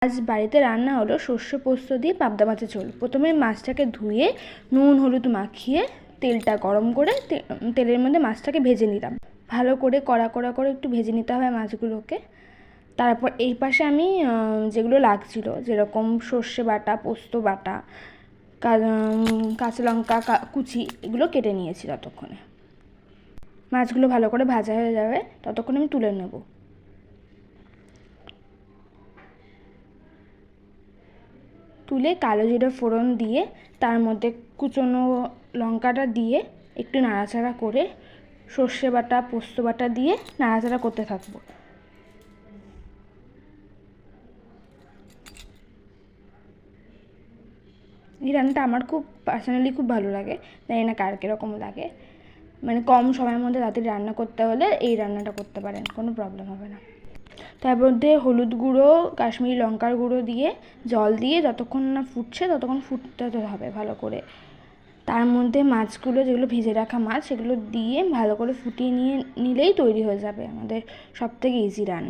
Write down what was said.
আজ বাড়িতে রান্না হলো সর্ষে পোস্ত দিয়ে পাবদা মাছের ঝোল। প্রথমে মাছটাকে ধুয়ে নুন হলুদ মাখিয়ে তেলটা গরম করে তেলের মধ্যে মাছটাকে ভেজে নিলাম। ভালো করে কড়া করে একটু ভেজে নিতে হবে মাছগুলোকে। তারপর এই পাশে আমি যেগুলো লাগছিল, যেরকম সর্ষে বাটা, পোস্ত বাটা, কাঁচা লঙ্কা কুচি, এগুলো কেটে নিয়েছি। ততক্ষণে মাছগুলো ভালো করে ভাজা হয়ে যাবে, ততক্ষণ আমি তুলে নেব। তুলে কালো জিরে ফোড়ন দিয়ে তার মধ্যে কুচনো লঙ্কাটা দিয়ে একটু নাড়াচাড়া করে সর্ষে বাটা পোস্ত বাটা দিয়ে নাড়াচাড়া করতে থাকবো। এই রান্নাটা আমার খুব পার্সোনালি খুব ভালো লাগে, জানি না কার কীরকম লাগে। মানে কম সময়ের মধ্যে তাড়াতাড়ি রান্না করতে হলে এই রান্নাটা করতে পারেন, কোনো প্রবলেম হবে না। তার মধ্যে হলুদ গুঁড়ো, কাশ্মীরি লঙ্কার গুঁড়ো দিয়ে জল দিয়ে যতক্ষণ না ফুটছে ততক্ষণ ফুটতে হবে ভালো করে। তার মধ্যে মাছগুলো, যেগুলো ভেজে রাখা মাছ, সেগুলো দিয়ে ভালো করে ফুটিয়ে নিলেই তৈরি হয়ে যাবে আমাদের সবথেকে ইজি রান্না।